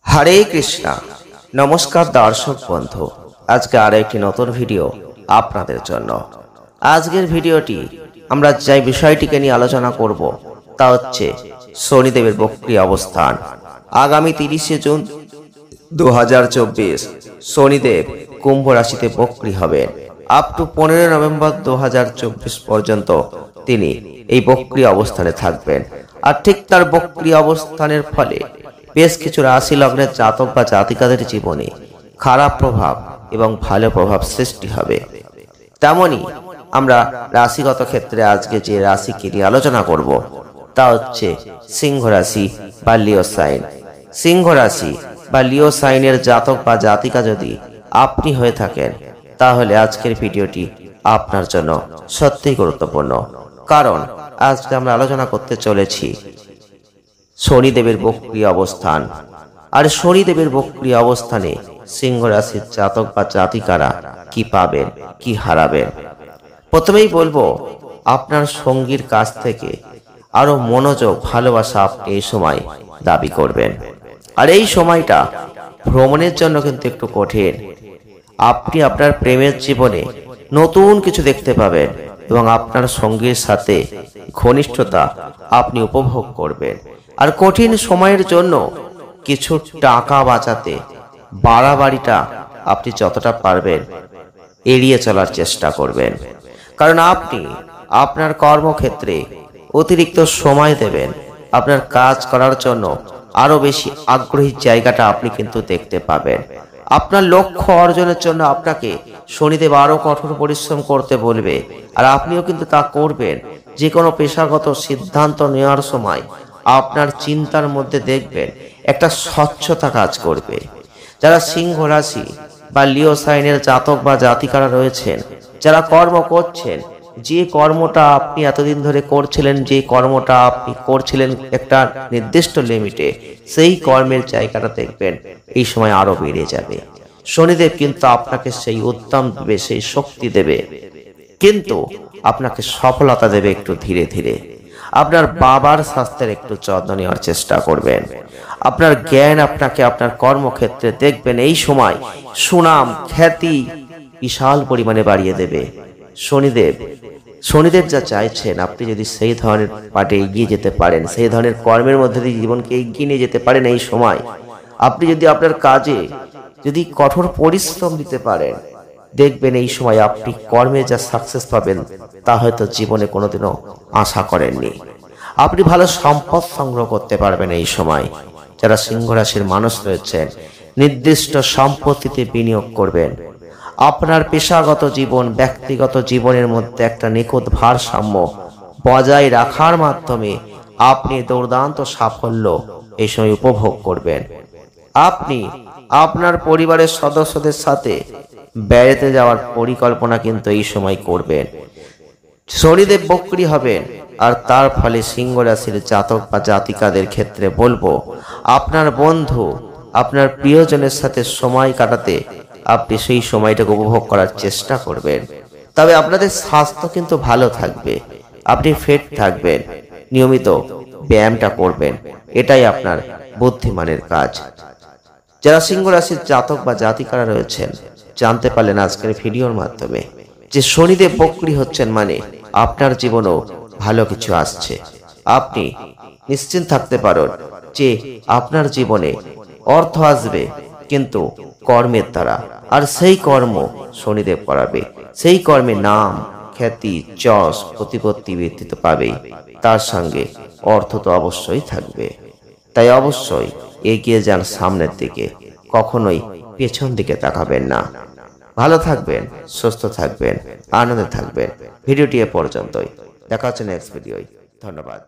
হরে কৃষ্ণা। নমস্কার দর্শক বন্ধু, আজকে আরো একটি নতুন ভিডিও আপনাদের জন্য। আজকের ভিডিওটি আমরা যে বিষয়টিকে নিয়ে আলোচনা করব তা হচ্ছে শনিদেবের বক্রী অবস্থান। আগামী 30শে জুন 2024 শনিদেব কুম্ভ রাশিতে বক্রী হবেন। আপ টু 15 নভেম্বর 2024 পর্যন্ত তিনি এই বক্রী অবস্থানে থাকবেন। আর ঠিক তার বক্রী অবস্থানের ফলে বেশ কিছু রাশি লগ্নের জাতক বা জাতিকাদের জীবনে খারাপ প্রভাব এবং ভালো প্রভাব সৃষ্টি হবে। তেমনি আমরা রাশিগত ক্ষেত্রে আজকে যে রাশিকে নিয়ে আলোচনা করব তা হচ্ছে সিংহ রাশি বা লিও সাইন। সিংহ রাশি বা লিও সাইনের জাতক বা জাতিকা যদি আপনি হয়ে থাকেন, তাহলে আজকের ভিডিওটি আপনার জন্য সত্যিই গুরুত্বপূর্ণ। কারণ আজকে আমরা আলোচনা করতে চলেছি শনিদেবের বক্রী অবস্থান। আর শনিদেবের বক্রী অবস্থানে সিংহ রাশির জাতক বা জাতিকারা কি পাবেন, কি হারাবেন। প্রথমেই বলবো, আপনার সঙ্গীর কাছ থেকে আরো মনোযোগ, ভালোবাসা আপনি এই সময় দাবি করবেন। আর এই সময়টা ভ্রমণের জন্য কিন্তু একটু কঠিন। আপনি আপনার প্রেমের জীবনে নতুন কিছু দেখতে পাবেন এবং আপনার সঙ্গীর সাথে ঘনিষ্ঠতা আপনি উপভোগ করবেন। আর কঠিন সময়ের জন্য কিছু টাকা বাঁচাতে বাড়াবাড়িটা আপনি যতটা পারবেন এড়িয়ে চলার চেষ্টা করবেন। কারণ আপনি আপনার কর্মক্ষেত্রে অতিরিক্ত সময় দেবেন। আপনার কাজ করার জন্য আরো বেশি আগ্রহী জায়গাটা আপনি কিন্তু দেখতে পাবেন। আপনার লক্ষ্য অর্জনের জন্য আপনাকে শনিদেব আরো কঠোর পরিশ্রম করতে বলবে। আর আপনিও কিন্তু তা করবেন। যে কোনো পেশাগত সিদ্ধান্ত নেওয়ার সময় আপনার চিন্তার মধ্যে দেখবেন একটা স্বচ্ছতা কাজ করবে। যারা সিংহ রাশি বা লিও সাইনের জাতক বা জাতিকারা রয়েছেন, যারা কর্ম করছেন, যে কর্মটা আপনি এতদিন ধরে করছিলেন, যে কর্মটা আপনি করছিলেন একটা নির্দিষ্ট লিমিটে, সেই কর্মের জায়গাটা দেখবেন এই সময় আরো বেড়ে যাবে। শনিদেব কিন্তু আপনাকে সেই উদ্যম দেবে, সেই শক্তি দেবে, কিন্তু আপনাকে সফলতা দেবে একটু ধীরে ধীরে। আপনার বাবার স্বাস্থ্যের একটু যত্ন নেওয়ার চেষ্টা করবেন। আপনার জ্ঞান আপনাকে আপনার কর্মক্ষেত্রে দেখবেন এই সময় সুনাম খ্যাতি বিশাল পরিমাণে বাড়িয়ে দেবে। শনিদেব যা চাইছেন, আপনি যদি সেই ধরনের পাটে এগিয়ে যেতে পারেন, সেই ধরনের কর্মের মধ্যে দিয়ে জীবনকে এগিয়ে নিয়ে যেতে পারেন, এই সময় আপনি যদি আপনার কাজে যদি কঠোর পরিশ্রম দিতে পারেন, দেখবেন এই সময় আপনি কর্মে যা সাকসেস পাবেন তা হয়তো জীবনে কোনোদিনও আশা করেননি। আপনি ভালো সম্পদ সংগ্রহ করতে পারবেন এই সময়। যারা সিংহ রাশির মানুষ রয়েছেন, নির্দিষ্ট সম্পত্তিতে বিনিয়োগ করবেন। আপনার পেশাগত জীবন, ব্যক্তিগত জীবনের মধ্যে একটা নিখুঁত ভারসাম্য বজায় রাখার মাধ্যমে আপনি দুর্দান্ত সাফল্য এই সময় উপভোগ করবেন। আপনি আপনার পরিবারের সদস্যদের সাথে বেড়াতে যাওয়ার পরিকল্পনা কিন্তু এই সময় করবেন। শনিদেব বক্রী হবেন, আর তার ফলে সিংহ রাশির জাতক বা জাতিকাদের ক্ষেত্রে বলবো, আপনার বন্ধু, আপনার প্রিয়জনের সাথে সময় কাটাতে আপনি সেই সময়টাকে উপভোগ করার চেষ্টা করবেন। তবে আপনাদের স্বাস্থ্য কিন্তু ভালো থাকবে, আপনি ফিট থাকবেন, নিয়মিত ব্যায়ামটা করবেন, এটাই আপনার বুদ্ধিমানের কাজ। যারা সিংহ রাশির জাতক বা জাতিকারা রয়েছেন, জানতে পারলেন আজকের ভিডিওর মাধ্যমে যে শনিদেব বক্রী হচ্ছেন মানে আপনার জীবনেও ভালো কিছু আসছে। আপনি নিশ্চিন্ত থাকতে পারেন যে আপনার জীবনে অর্থ আসবে, কিন্তু কর্মের দ্বারা। আর সেই কর্ম শনিদেব করাবে। সেই কর্মে নাম খ্যাতি যশ প্রতিপত্তি বৃদ্ধি তো পাবেই, তার সঙ্গে অর্থ তো অবশ্যই থাকবে। তাই অবশ্যই এগিয়ে যান সামনের দিকে, কখনোই পেছন দিকে তাকাবেন না। ভালো থাকবেন, সুস্থ থাকবেন, আনন্দে থাকবেন। ভিডিওটি এ পর্যন্তই। দেখা হচ্ছে নেক্সট ভিডিওয়। ধন্যবাদ।